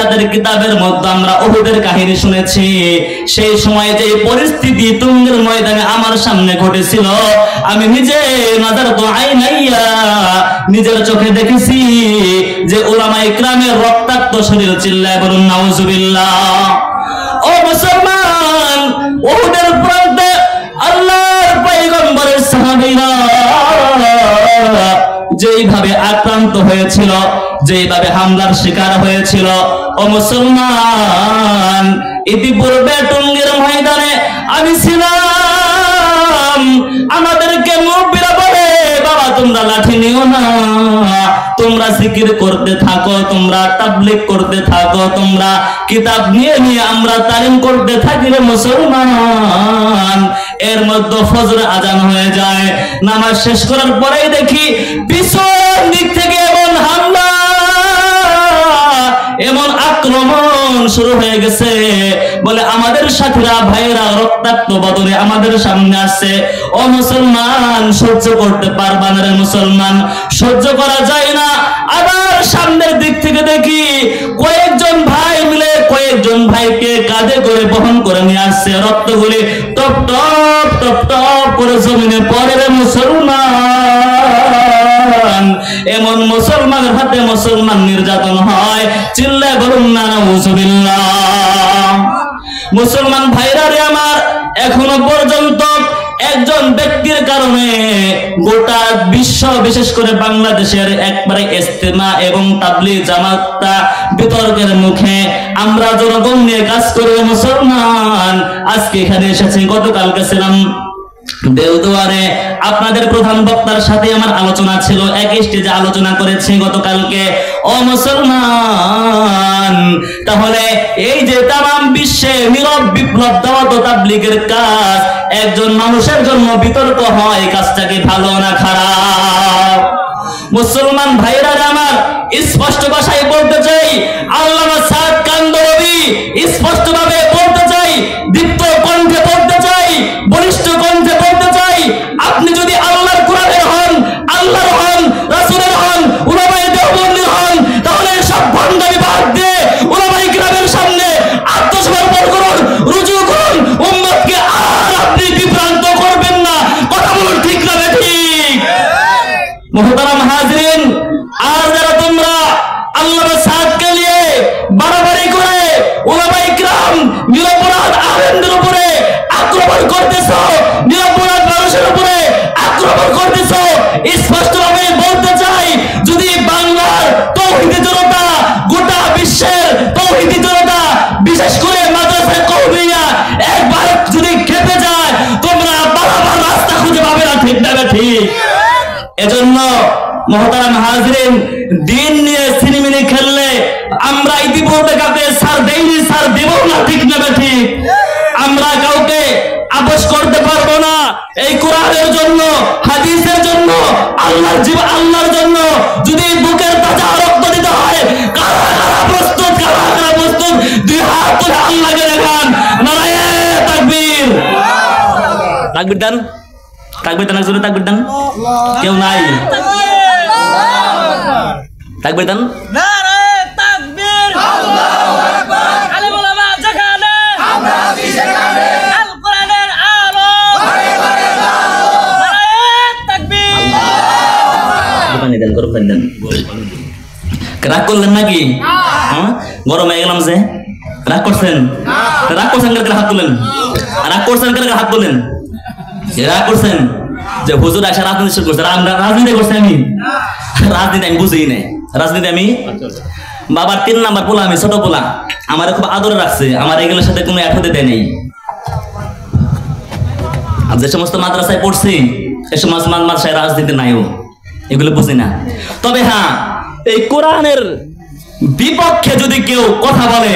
সিরাতের কিতাবের মধ্যে আমরা উহুদের কাহিনী শুনেছি। সেই সময় যে পরিস্থিতি তুঙ্গের ময়দানে আমার সামনে ঘটেছিল, আমি নিজে নাযারতু আইনাইয়া, নিজের চোখে দেখেছি যে উলামায়ে ইকরামের রক্তাক্ত শরীর, চিল্লায় বলুন নাউজুবিল্লাহ। ও মুসলমান, উহুদের প্রান্তে আল্লাহর পয়গম্বরের সাহাবীরা যেইভাবে আক্রান্ত হয়েছিল, যেইভাবে হামলার শিকার হয়েছিল, ও মুসলমান, ইতিপূর্বে টঙ্গীর ময়দানে আমি ছিলাম। আমাদেরকে মুরব্বিরা বলে, বাবা তোমরা লাঠি নিও না, তোমরা জিকির করতে থাকো, তোমরা তাবলীগ করতে থাকো, তোমরা কিতাব নিয়ে নিয়ে আমরা তালিম করতে থাকি রে মুসলমান। এর মধ্যে ফজর আজান হয়ে যায়, নামাজ শেষ করার পরেই দেখি পিছন দিক থেকে এমন হামলা, এমন আক্রমণ শুরু হয়ে গেছে। বলে আমাদের সাথীরা ভাইরা রক্তাক্ত বদনে আমাদের সামনে আসছে। ও মুসলমান, সহ্য করতে পারবা না রে মুসলমান, সহ্য করা যায় না। আবার সামনের দিক থেকে দেখি কয়েকজন ভাই মিলে কয়েকজন ভাইকে কাঁধে করে বহন করে নিয়ে আসছে। রক্তগুলি টপ টপ টপ টপ করে জমিনে পড়ে রে মুসলমান। এমন মুসলমানের হাতে মুসলমান নির্যাতন হয়, চিল্লায় বলুন না নাউজুবিল্লাহ। মুসলমান ভাইরা রে আমার, এখনো পর্যন্ত একজন ব্যক্তির কারণে গোটা বিশ্ব, বিশেষ করে বাংলাদেশের একবারে ইস্তেমা এবং তাবলীগ জামাতটা বিতর্কের মুখে। আমরা জনগণ নিয়ে কাজ করি মুসলমান। আজকে এখানে এসেছি, গতকালকে ছিলাম দেওদুয়ারে, আপনাদের প্রধান বক্তার সাথে আমার আলোচনা ছিল, এক স্টেজে আলোচনা করেছি গতকালকে। ও মুসলমান, তাহলে এই যে তামাম বিশ্বে নীরব বিপ্লব দাওয়াত ও তাবলীগের কাজ, একজন মানুষের জন্য বিতর্ক হয়, কাজটাকে ভালো না খারাপ? মুসলমান ভাইরা আমার, স্পষ্ট ভাষায় বলতে চাই, আল্লামা সাদ কান্দরবি স্পষ্ট ভাবে বলতে চাই, দীপ্ত কণ্ঠে বলতে চাই, বলিষ্ঠ কণ্ঠে বলতে চাই, আপনি যদি আল্লাহর কোরআনের হন, আল্লাহর হন, রাসূলের হন, উলামায়ে দেওবন্দির হন, তাহলে সব ভণ্ডামি বাদ দিয়ে উলামায়ে কিরামের সামনে আত্মসমর্পণ করুন, রুজু করুন, উম্মতকে আর আপনি বিভ্রান্ত করবেন না। কথা বলুন ঠিক না ঠিক? মুহতারাম হাজিরিন, আর যারা তোমরা আল্লামা সাদকে নিয়ে বাড়াবাড়ি করে উলামায়ে কিরাম নিরপরাধ আলেমদের উপরে আক্রমণ করতেছো, নিরপরাধ মানুষের উপরে আক্রমণ করতেছো, স্পষ্টভাবে বলতে চাই, যদি বাংলার তৌহিদি জনতা, গোটা বিশ্বের তৌহিদি জনতা, বিশেষ করে মাদ্রাসায়ে কওমিয়া একবার যদি খেপে যায়, তোমরা বারবার রাস্তা খুঁজে পাবে না, ঠিক না ঠিক? এজন্য মুহতারাম হাজিরিন, দিন নিয়ে সিনেমিনি খেললে আমরা ইতিপূর্বে কাউকে সার দেইনি, সার দেব না, ঠিক না ঠিক? আমরা কাউকে আপোষ করতে পারবো না। এই কোরআনের জন্য, হাদিসের জন্য, আল্লাহর জীবন, আল্লাহর জন্য যদি বুকের তাজা রক্ত দিতে হয়, কারা কারা প্রস্তুত, কারা কারা প্রস্তুত? দুই হাত তুলে আল্লাহকে দেখান, নারায়ে তাকবীর। তাকবীর দেন, তাকবীর দেন, জোরে তাকবীর দেন। কেউ নাই? তাকবীর দেন। নারায়ে তাকবীর, আল্লাহু আকবার। আলেম ওলামা যেখানে, আমরা আছি সেখানে, আল কোরআনের আলো ঘরে ঘরে আলো। নারায়ে তাকবীর, পানি দেন, গরম পানি দেন। রাগ করলেন নাকি? হ্যাঁ, গরম হয়ে গেলাম যে। রাগ করছেন? রাগ করছেন কার হাত তুলেন? রাগ করছেন কার হাত তুলেন? রাগ করছেন যে হুজুর আসা রাজনীতি শুরু করছে? রাজনীতি করছে? আমি রাজনীতি আমি বুঝি নাই। রাজনীতি আমি বাবার 3 নাম্বার পোলা, আমি ছোট পোলা, আমার খুব আদরে রাখছে, আমার এগুলোর সাথে কোনো অ্যাড হতে দেয় নেই। আর যে সমস্ত মাদ্রাসায় পড়ছি, এ সমস্ত মাদ্রাসায় রাজনীতি নাইও, এগুলো বুঝি না। তবে হ্যাঁ, এই কোরআনের বিপক্ষে যদি কেউ কথা বলে,